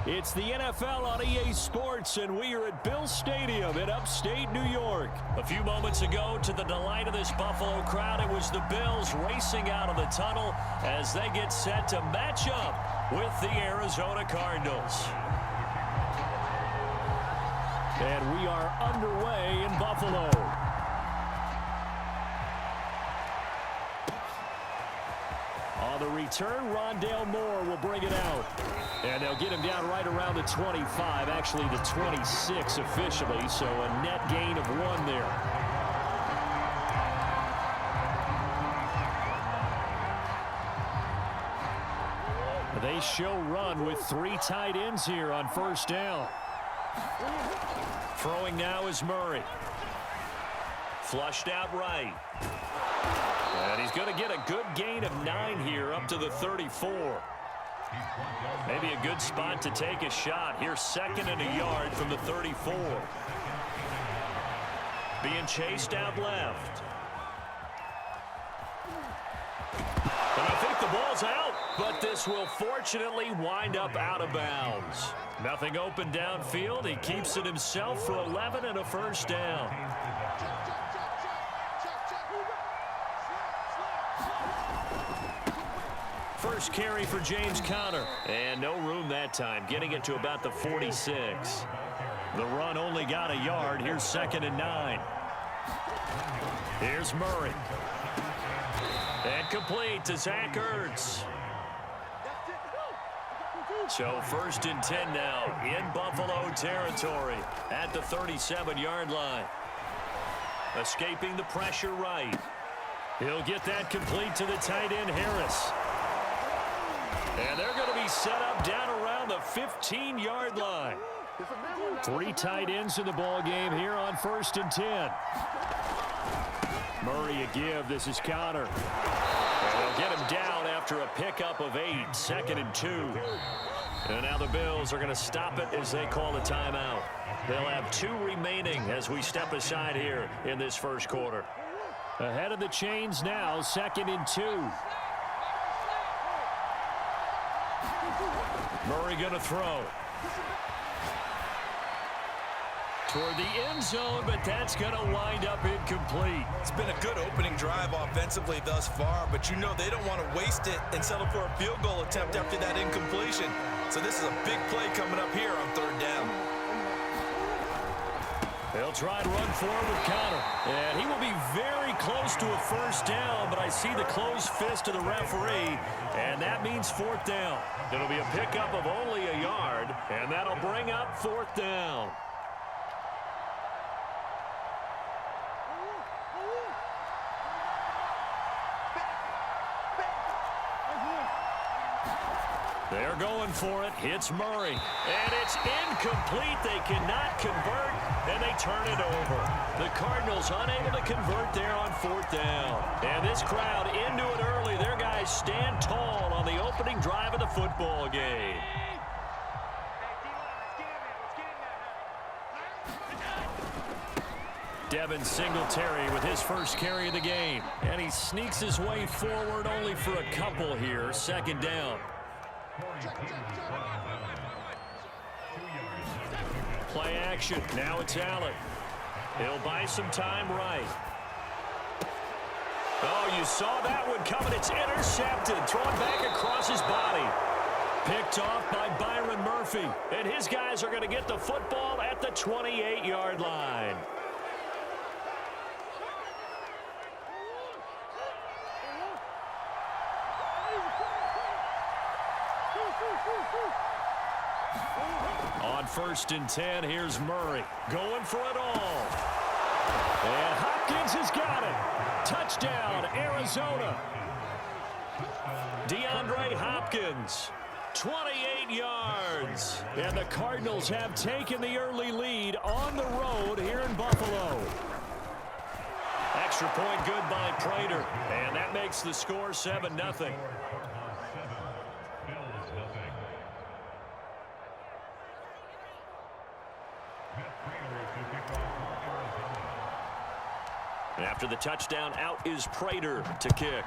It's the NFL on EA Sports, and we are at Bill Stadium in upstate New York. A few moments ago, to the delight of this Buffalo crowd, it was the Bills racing out of the tunnel as they get set to match up with the Arizona Cardinals. And we are underway in Buffalo. On the return, Rondale Moore will bring it out. And they'll get him down right around the 25, actually the 26 officially, so a net gain of 1 there. They show run with 3 tight ends here on first down. Throwing now is Murray. Flushed out right. And he's going to get a good gain of 9 here up to the 34. Maybe a good spot to take a shot. Here's 2nd and a yard from the 34. Being chased out left. And I think the ball's out, but this will fortunately wind up out of bounds. Nothing open downfield. He keeps it himself for 11 and a first down. First carry for James Conner. And no room that time, getting it to about the 46. The run only got a yard. Here's 2nd and 9. Here's Murray. And complete to Zach Ertz. So 1st and 10 now in Buffalo territory at the 37-yard line. Escaping the pressure right. He'll get that complete to the tight end Harris. And they're going to be set up down around the 15-yard line. 3 tight ends in the ball game here on 1st and 10. Murray a give. This is Conner. And they'll get him down after a pickup of 8. 2nd and 2. And now the Bills are going to stop it as they call a timeout. They'll have 2 remaining as we step aside here in this first quarter. Ahead of the chains now, 2nd and 2. Murray going to throw. Toward the end zone, but that's going to wind up incomplete. It's been a good opening drive offensively thus far, but you know they don't want to waste it and settle for a field goal attempt after that incompletion. So this is a big play coming up here on 3rd down. They'll try and run forward with Conner. And he will be very close to a first down, but I see the closed fist of the referee, and that means 4th down. It'll be a pickup of only a yard, and that'll bring up 4th down. They're going for it. It's Murray. And it's incomplete. They cannot convert, and they turn it over. The Cardinals unable to convert there on 4th down. And this crowd into it early. Their guys stand tall on the opening drive of the football game. Devin Singletary with his first carry of the game. And he sneaks his way forward only for a couple here. 2nd down. Play action. Now it's Allen. He'll buy some time right. Oh, you saw that one coming. It's intercepted. Thrown back across his body. Picked off by Byron Murphy. And his guys are going to get the football at the 28-yard line. On 1st and 10, here's Murray. Going for it all. And Hopkins has got it. Touchdown, Arizona. DeAndre Hopkins, 28 yards. And the Cardinals have taken the early lead on the road here in Buffalo. Extra point good by Prater. And that makes the score 7-0. After the touchdown, out is Prater to kick.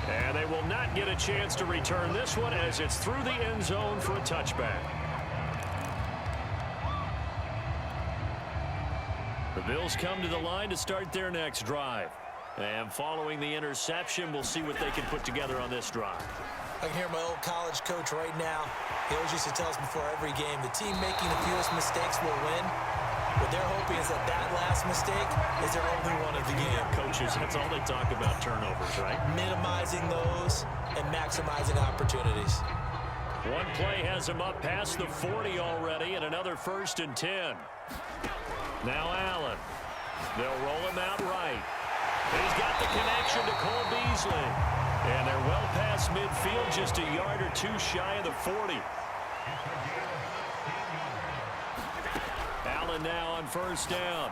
And they will not get a chance to return this one as it's through the end zone for a touchback. The Bills come to the line to start their next drive. And following the interception, we'll see what they can put together on this drive. I can hear my old college coach right now. He always used to tell us before every game, the team making the fewest mistakes will win. What they're hoping is that that last mistake is their only one of the game. Yeah, coaches, that's all they talk about, turnovers, right? Minimizing those and maximizing opportunities. One play has him up past the 40 already, and another 1st and 10. Now Allen. They'll roll him out right. He's got the connection to Cole Beasley. And they're well past midfield, just a yard or two shy of the 40. Allen now on 1st down.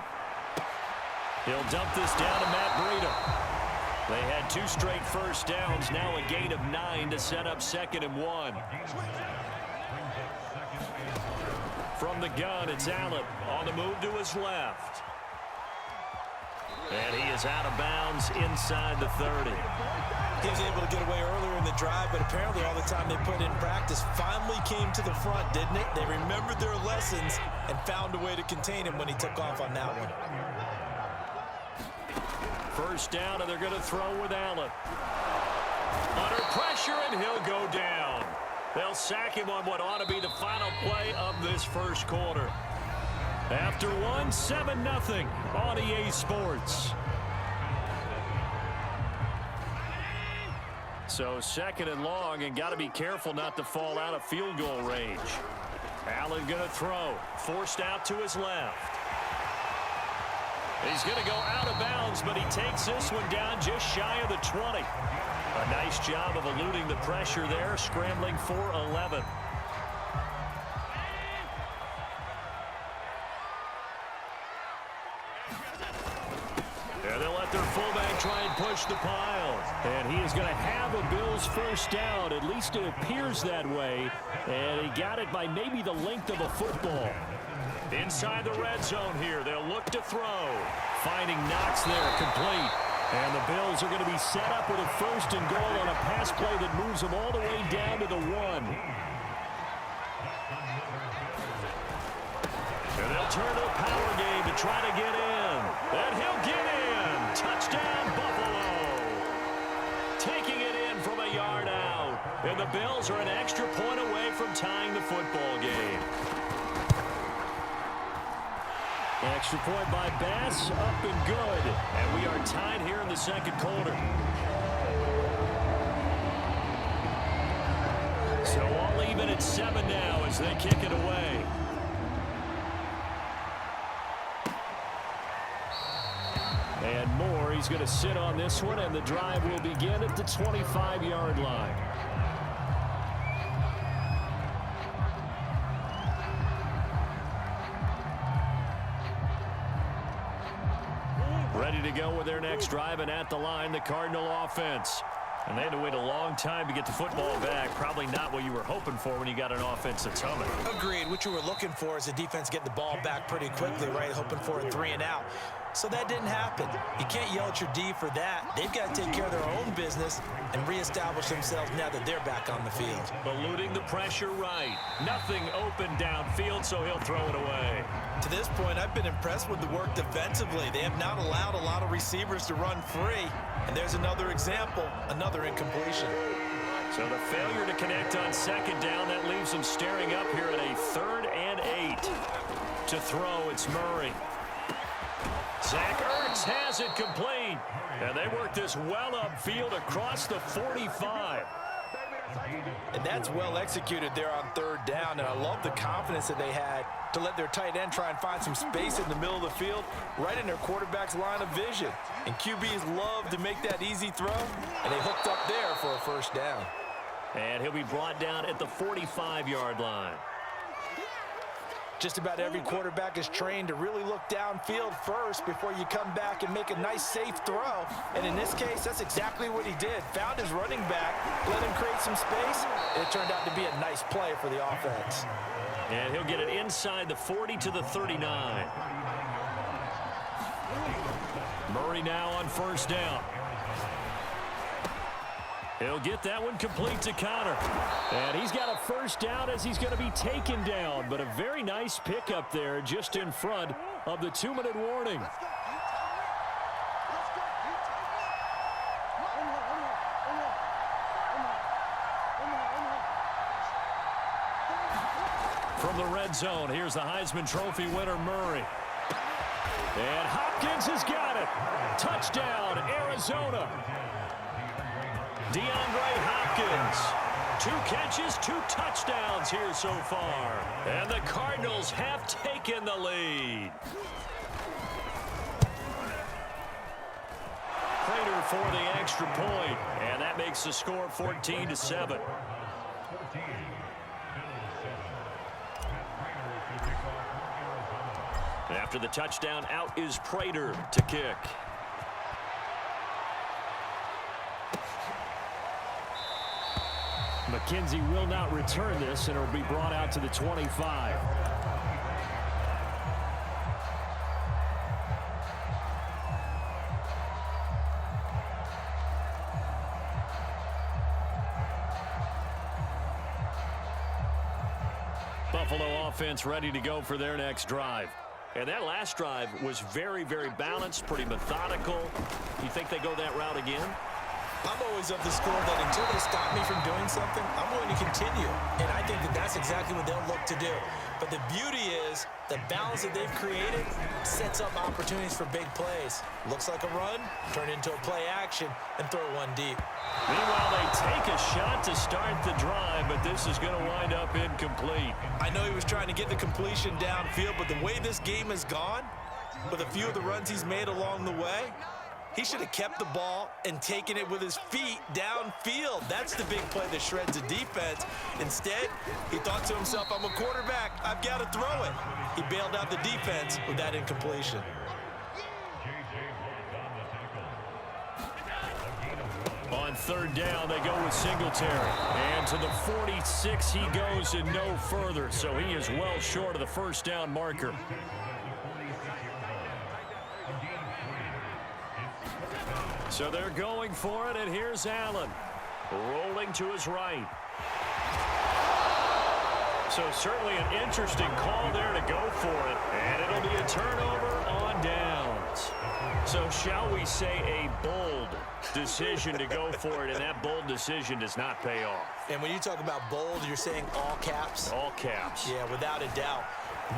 He'll dump this down to Matt Breida. They had 2 straight 1st downs, now a gain of 9 to set up 2nd and 1. From the gun, it's Allen on the move to his left. And he is out of bounds inside the 30. He was able to get away earlier in the drive, but apparently all the time they put in practice finally came to the front, didn't it? They remembered their lessons and found a way to contain him when he took off on that one. 1st down, and they're going to throw with Allen. Under pressure, and he'll go down. They'll sack him on what ought to be the final play of this 1st quarter. After one, 7-0 on EA Sports. So 2nd and long, and got to be careful not to fall out of field goal range. Allen going to throw. Forced out to his left. He's going to go out of bounds, but he takes this one down just shy of the 20. A nice job of eluding the pressure there, scrambling for 11. And they'll let their fullback try and push the pile. And he is going to have a Bills 1st down. At least it appears that way. And he got it by maybe the length of a football. Inside the red zone here, they'll look to throw. Finding Knox there, complete. And the Bills are going to be set up with a 1st and goal on a pass play that moves them all the way down to the 1. And they'll turn to a power game to try to get in. And he'll get in. Touchdown, Buffalo. Taking it in from a yard out. And the Bills are an extra point away from tying the football game. Extra point by Bass, up and good. And we are tied here in the 2nd quarter. So all even at 7 now as they kick it away. And Moore, he's going to sit on this one, and the drive will begin at the 25-yard line. Ready to go with their next drive, and at the line, the Cardinal offense. And they had to wait a long time to get the football back. Probably not what you were hoping for when you got an offense that's humming. Agreed. What you were looking for is the defense getting the ball back pretty quickly, right? Hoping for a 3 and out. So that didn't happen. You can't yell at your D for that. They've got to take care of their own business and reestablish themselves now that they're back on the field. Eluding the pressure right. Nothing open downfield, so he'll throw it away. To this point, I've been impressed with the work defensively. They have not allowed a lot of receivers to run free. And there's another example, another incompletion. So the failure to connect on 2nd down, that leaves them staring up here at a 3rd and 8. To throw, it's Murray. Zach Ertz has it complete. And they work this well upfield across the 45. And that's well executed there on 3rd down. And I love the confidence that they had to let their tight end try and find some space in the middle of the field, right in their quarterback's line of vision. And QBs love to make that easy throw, and they hooked up there for a 1st down. And he'll be brought down at the 45-yard line. Just about every quarterback is trained to really look downfield first before you come back and make a nice, safe throw. And in this case, that's exactly what he did. Found his running back, let him create some space, and it turned out to be a nice play for the offense. And he'll get it inside the 40 to the 39. Murray now on 1st down. He'll get that one complete to Connor. And he's got a first down as he's going to be taken down. But a very nice pickup there just in front of the 2-minute warning. From the red zone, here's the Heisman Trophy winner, Murray. And Hopkins has got it. Touchdown, Arizona. DeAndre Hopkins. 2 catches, 2 touchdowns here so far. And the Cardinals have taken the lead. Prater for the extra point, and that makes the score 14-7. After the touchdown, out is Prater to kick. McKenzie will not return this, and it will be brought out to the 25. Buffalo offense ready to go for their next drive. And that last drive was very, very balanced, pretty methodical. You think they go that route again? I'm always of the school that until they stop me from doing something, I'm going to continue. And I think that that's exactly what they'll look to do. But the beauty is the balance that they've created sets up opportunities for big plays. Looks like a run, turn into a play action, and throw one deep. Meanwhile, they take a shot to start the drive, but this is going to wind up incomplete. I know he was trying to get the completion downfield, but the way this game has gone, with a few of the runs he's made along the way, he should have kept the ball and taken it with his feet downfield. That's the big play that shreds the defense. Instead, he thought to himself, I'm a quarterback. I've got to throw it. He bailed out the defense with that incompletion. On 3rd down, they go with Singletary. And to the 46 he goes and no further. So he is well short of the first down marker. So they're going for it, and here's Allen. Rolling to his right. So certainly an interesting call there to go for it. And it'll be a turnover on downs. So shall we say a bold decision to go for it, and that bold decision does not pay off. And when you talk about bold, you're saying all caps? All caps. Yeah, without a doubt.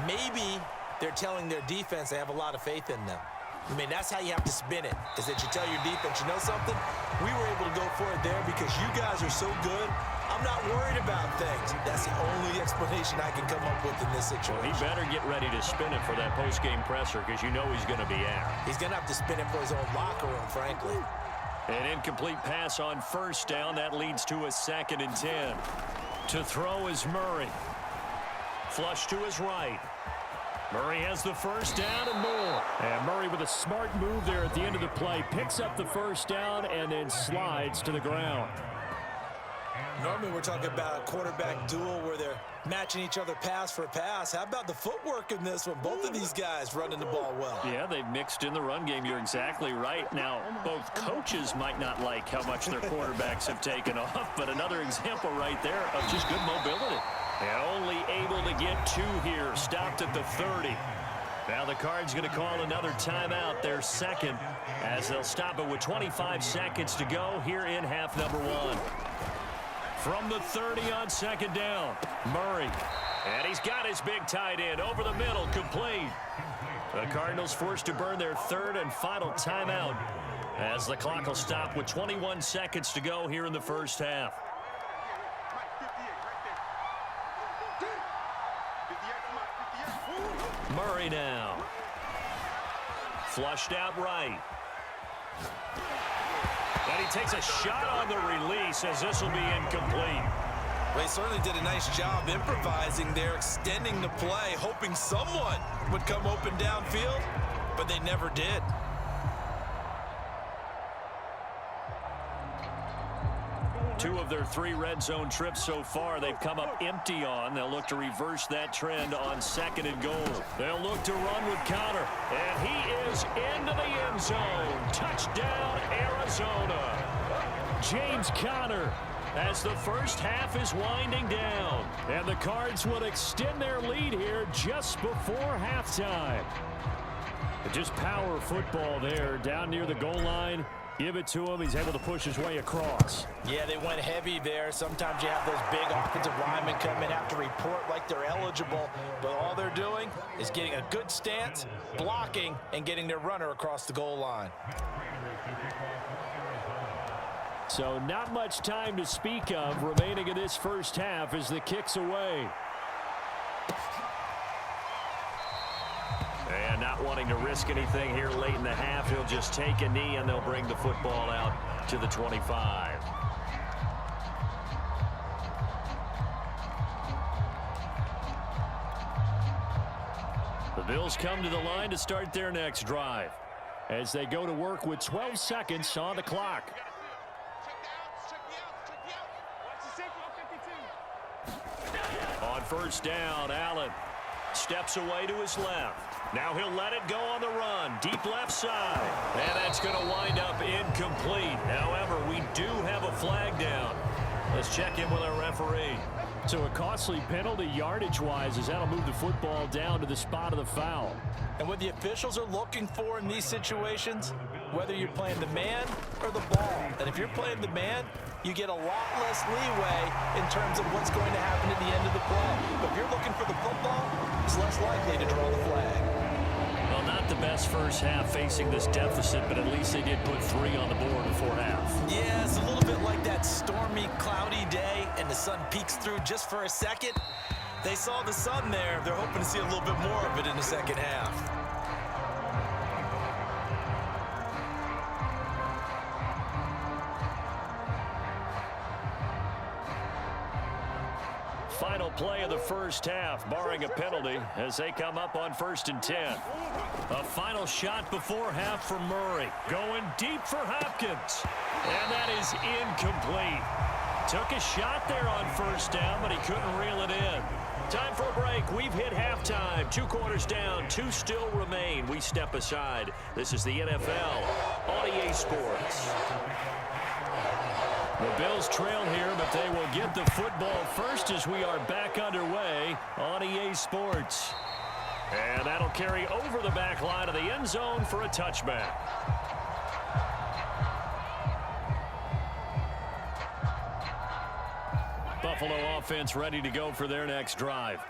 Maybe they're telling their defense they have a lot of faith in them. I mean, that's how you have to spin it, is that you tell your defense, you know something? We were able to go for it there because you guys are so good. I'm not worried about things. That's the only explanation I can come up with in this situation. Well, he better get ready to spin it for that post-game presser because you know he's going to be out. He's going to have to spin it for his own locker room, frankly. An incomplete pass on 1st down. That leads to a 2nd and 10. To throw is Murray. Flush to his right. Murray has the first down and more. And Murray with a smart move there at the end of the play. Picks up the first down and then slides to the ground. Normally we're talking about a quarterback duel where they're matching each other pass for pass. How about the footwork in this one? Both of these guys running the ball well. Yeah, they've mixed in the run game. You're exactly right. Now, both coaches might not like how much their quarterbacks have taken off, but another example right there of just good mobility. And only able to get 2 here. Stopped at the 30. Now the Cards going to call another timeout, their 2nd, as they'll stop it with 25 seconds to go here in half number 1. From the 30 on 2nd down, Murray. And he's got his big tight end over the middle, complete. The Cardinals forced to burn their 3rd and final timeout as the clock will stop with 21 seconds to go here in the first half. Murray now. Flushed out right. And he takes a shot on the release as this will be incomplete. Well, he certainly did a nice job improvising there, extending the play, hoping someone would come open downfield, but they never did. Two of their 3 red zone trips so far, they've come up empty on. They'll look to reverse that trend on 2nd and goal. They'll look to run with Connor, and he is into the end zone. Touchdown, Arizona. James Conner, as the first half is winding down. And the Cards will extend their lead here just before halftime. Just power football there down near the goal line. Give it to him. He's able to push his way across. Yeah, they went heavy there. Sometimes you have those big offensive linemen come in, have to report like they're eligible, but all they're doing is getting a good stance, blocking, and getting their runner across the goal line. So not much time to speak of remaining in this first half as the kick's away. And not wanting to risk anything here late in the half, he'll just take a knee and they'll bring the football out to the 25. The Bills come to the line to start their next drive as they go to work with 12 seconds on the clock. On first down, Allen steps away to his left. Now he'll let it go on the run. Deep left side. And that's going to wind up incomplete. However, we do have a flag down. Let's check in with our referee. So a costly penalty yardage-wise as that'll move the football down to the spot of the foul. And what the officials are looking for in these situations, whether you're playing the man or the ball, and if you're playing the man, you get a lot less leeway in terms of what's going to happen at the end of the play. But if you're looking for the football, it's less likely to draw the flag. Well, not the best first half facing this deficit, but at least they did put 3 on the board before half. Yeah, it's a little bit like that stormy, cloudy day, and the sun peeks through just for a second. They saw the sun there. They're hoping to see a little bit more of it in the second half. Final play of the first half, barring a penalty, as they come up on 1st and 10. A final shot before half for Murray. Going deep for Hopkins. And that is incomplete. Took a shot there on first down, but he couldn't reel it in. Time for a break. We've hit halftime. 2 quarters down. 2 still remain. We step aside. This is the NFL on EA Sports. The Bills trail here, but they will get the football first as we are back underway on EA Sports. And that'll carry over the back line of the end zone for a touchback. Buffalo offense ready to go for their next drive.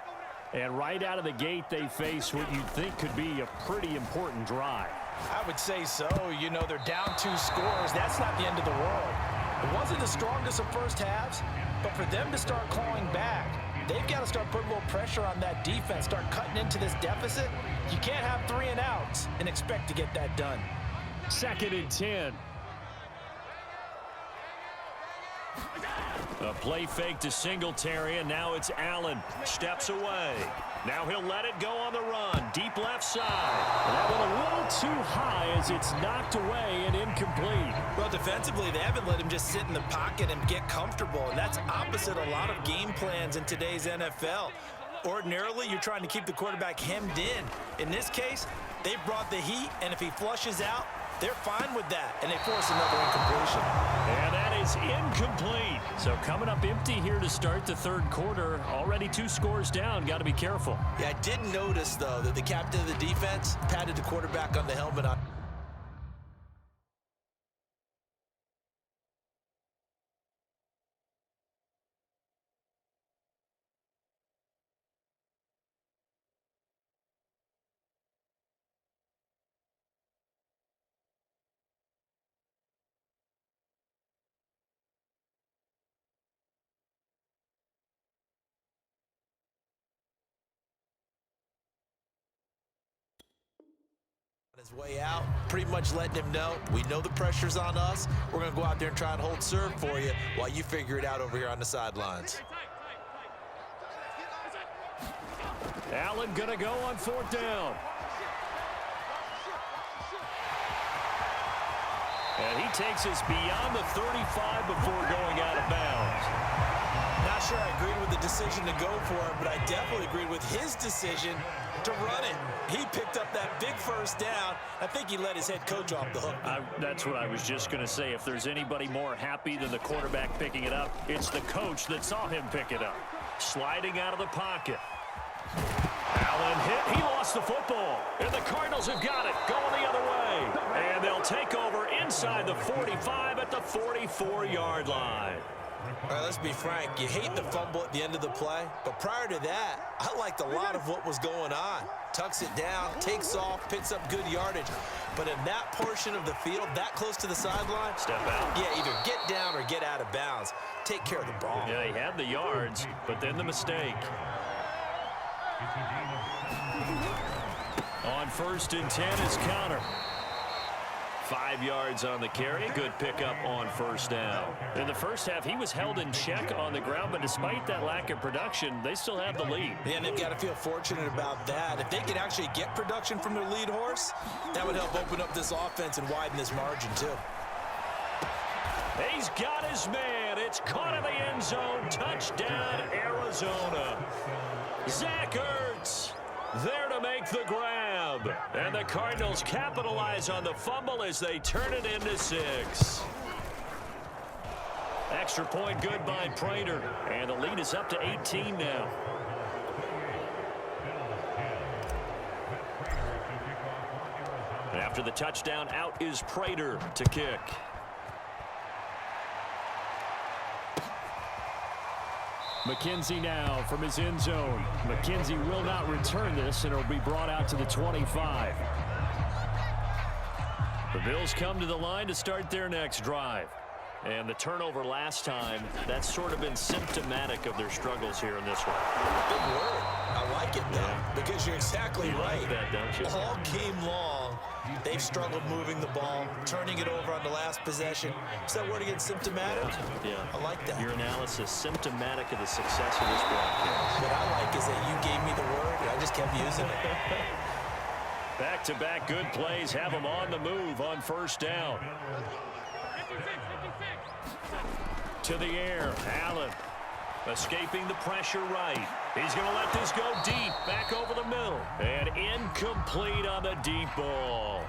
And right out of the gate, they face what you'd think could be a pretty important drive. I would say so. You know, they're down 2 scores. That's not the end of the world. It wasn't the strongest of first halves, but for them to start clawing back, they've got to start putting a little pressure on that defense, start cutting into this deficit. You can't have 3 and outs and expect to get that done. 2nd and 10. A play fake to Singletary, and now it's Allen. Steps away. Now he'll let it go on the run. Deep left side. And that one a little too high as it's knocked away and incomplete. Well, defensively, they haven't let him just sit in the pocket and get comfortable, and that's opposite a lot of game plans in today's NFL. Ordinarily, you're trying to keep the quarterback hemmed in. In this case, they brought the heat, and if he flushes out, they're fine with that, and they force another incompletion. And that is incomplete. So coming up empty here to start the 3rd quarter. Already 2 scores down. Got to be careful. Yeah, I did notice, though, that the captain of the defense patted the quarterback on the helmet on his way out, pretty much letting him know, we know the pressure's on us. We're going to go out there and try and hold serve for you while you figure it out over here on the sidelines. Allen going to go on 4th down. And he takes us beyond the 35 before going out of bounds. Not sure I agree with the decision decision to go for it, but I definitely agreed with his decision to run it. He picked up that big first down. I think he let his head coach off the hook. That's what I was just going to say. If there's anybody more happy than the quarterback picking it up, it's the coach that saw him pick it up. Sliding out of the pocket. Allen hit. He lost the football. And the Cardinals have got it. Going the other way. And they'll take over inside the 45 at the 44-yard line. All right, let's be frank. You hate the fumble at the end of the play, but prior to that, I liked a lot of what was going on. Tucks it down, takes off, picks up good yardage. But in that portion of the field, that close to the sideline, step out. Yeah, either get down or get out of bounds. Take care of the ball. Yeah, he had the yards, but then the mistake. On 1st and 10 is Counter. 5 yards on the carry. Good pickup on 1st down. In the first half, he was held in check on the ground, but despite that lack of production, they still have the lead. And they've got to feel fortunate about that. If they could actually get production from their lead horse, that would help open up this offense and widen this margin, too. He's got his man. It's caught in the end zone. Touchdown, Arizona. Zach Ertz there to make the grab. And the Cardinals capitalize on the fumble as they turn it into 6. Extra point good by Prater. And the lead is up to 18 now. After the touchdown, out is Prater to kick. McKenzie now from his end zone. McKenzie will not return this, and it'll be brought out to the 25. The Bills come to the line to start their next drive. And the turnover last time, that's sort of been symptomatic of their struggles here in this one. Big word. I like it, though, because you're exactly right. Like that, don't you? All game long, they've struggled moving the ball, turning it over on the last possession. Is that word again, symptomatic? Yeah. I like that. Your analysis, symptomatic of the success of this broadcast. What I like is that you gave me the word, and I just kept using it. Back-to-back good plays have them on the move on 1st down. To the air, Allen escaping the pressure right. He's going to let this go deep, back over the middle. And incomplete on the deep ball.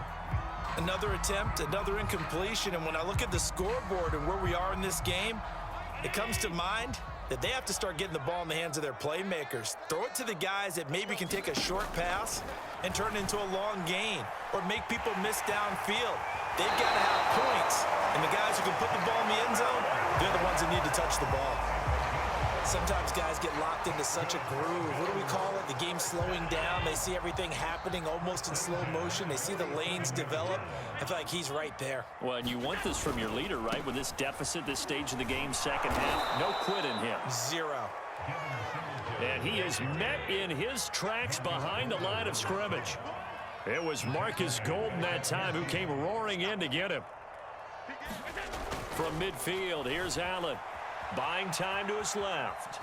Another attempt, another incompletion, and when I look at the scoreboard and where we are in this game, it comes to mind that they have to start getting the ball in the hands of their playmakers. Throw it to the guys that maybe can take a short pass and turn it into a long gain or make people miss downfield. They've got to have points, and the guys who can put the ball in the end zone, they're the ones that need to touch the ball. Sometimes guys get locked into such a groove. What do we call it? The game slowing down. They see everything happening almost in slow motion. They see the lanes develop. I feel like he's right there. Well, and you want this from your leader, right? With this deficit, this stage of the game, second half. No quit in him. 0. And he is met in his tracks behind the line of scrimmage. It was Marcus Golden that time who came roaring in to get him. From midfield, here's Allen. Buying time to his left.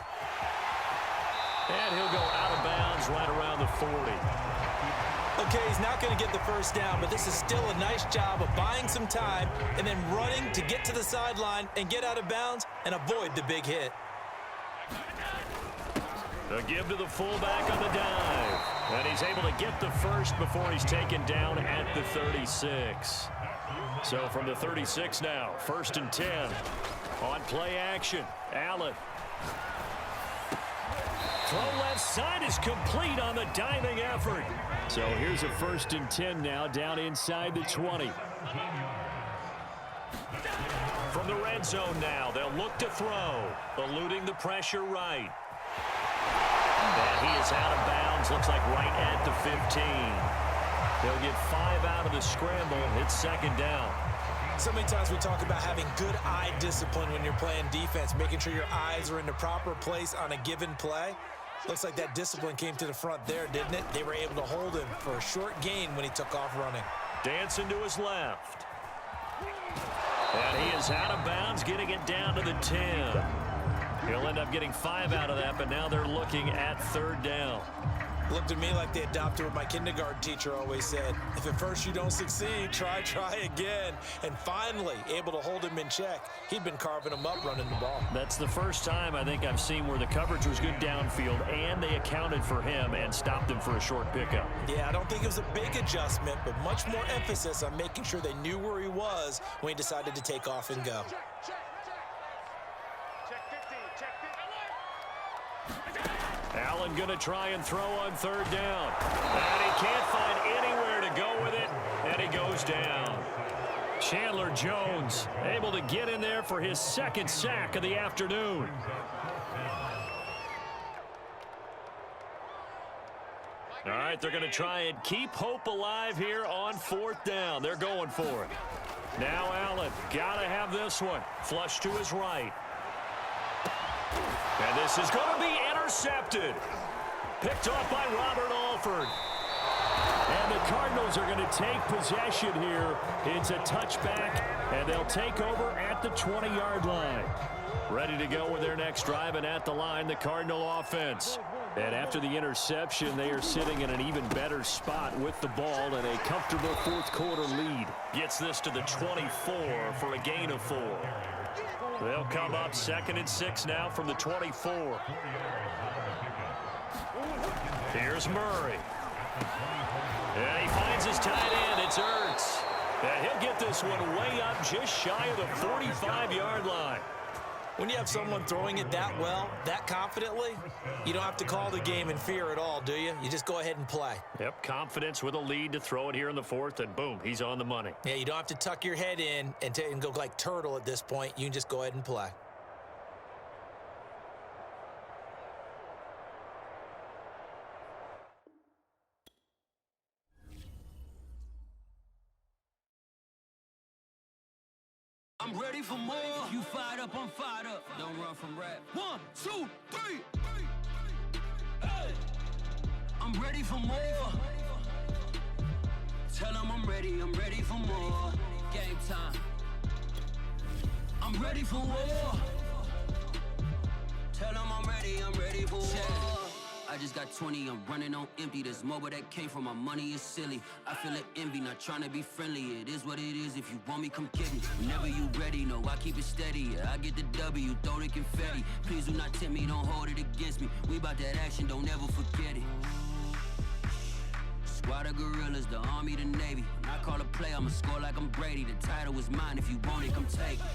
And he'll go out of bounds right around the 40. Okay, he's not going to get the first down, but this is still a nice job of buying some time and then running to get to the sideline and get out of bounds and avoid the big hit. A give to the fullback on the dive. And he's able to get the first before he's taken down at the 36. So from the 36 now, 1st and 10. On play action, Allen. Throw left side is complete on the diving effort. So here's a 1st and 10 now, down inside the 20. From the red zone now, they'll look to throw. Eluding the pressure right. And he is out of bounds, looks like right at the 15. They'll get 5 out of the scramble. It's 2nd down. So many times we talk about having good eye discipline when you're playing defense, making sure your eyes are in the proper place on a given play. Looks like that discipline came to the front there, didn't it? They were able to hold him for a short gain when he took off running. Dancing to his left. And he is out of bounds, getting it down to the 10. He'll end up getting 5 out of that, but now they're looking at 3rd down. Looked to me like they adopted what my kindergarten teacher always said. If at first you don't succeed, try again. And finally, able to hold him in check. He'd been carving him up running the ball. That's the first time I think I've seen where the coverage was good downfield and they accounted for him and stopped him for a short pickup. Yeah, I don't think it was a big adjustment, but much more emphasis on making sure they knew where he was when he decided to take off and go. Allen going to try and throw on third down. And he can't find anywhere to go with it, and he goes down. Chandler Jones able to get in there for his second sack of the afternoon. All right, they're going to try and keep hope alive here on fourth down. They're going for it. Now Allen, got to have this one. Flush to his right. And this is going to be intercepted. Picked off by Robert Alford. And the Cardinals are going to take possession here. It's a touchback, and they'll take over at the 20-yard line. Ready to go with their next drive, and at the line, the Cardinal offense. And after the interception, they are sitting in an even better spot with the ball and a comfortable fourth-quarter lead. Gets this to the 24 for a gain of 4. They'll come up 2nd and 6 now from the 24. Here's Murray. And he finds his tight end. It's Ertz. And he'll get this one way up just shy of the 45-yard line. When you have someone throwing it that well, that confidently, you don't have to call the game in fear at all, do you? You just go ahead and play. Yep, confidence with a lead to throw it here in the fourth, and boom, he's on the money. Yeah, you don't have to tuck your head in and go like turtle at this point. You can just go ahead and play. I'm ready for more. You fired up, I'm fired up. Don't run from rap. 1, 2, 3. Hey. I'm ready for more. Tell them I'm ready for more. Game time. I'm ready for war. Tell them I'm ready for war. I just got 20, I'm running on empty. This mobile that came from my money is silly. I feel it envy, not trying to be friendly. It is what it is, if you want me, come get me. Whenever you ready, no, I keep it steady. Yeah, I get the W, throw the confetti. Please do not tempt me, don't hold it against me. We about that action, don't ever forget it. Squad of gorillas, the army, the navy. When I call a play, I'ma score like I'm Brady. The title is mine, if you want it, come take it.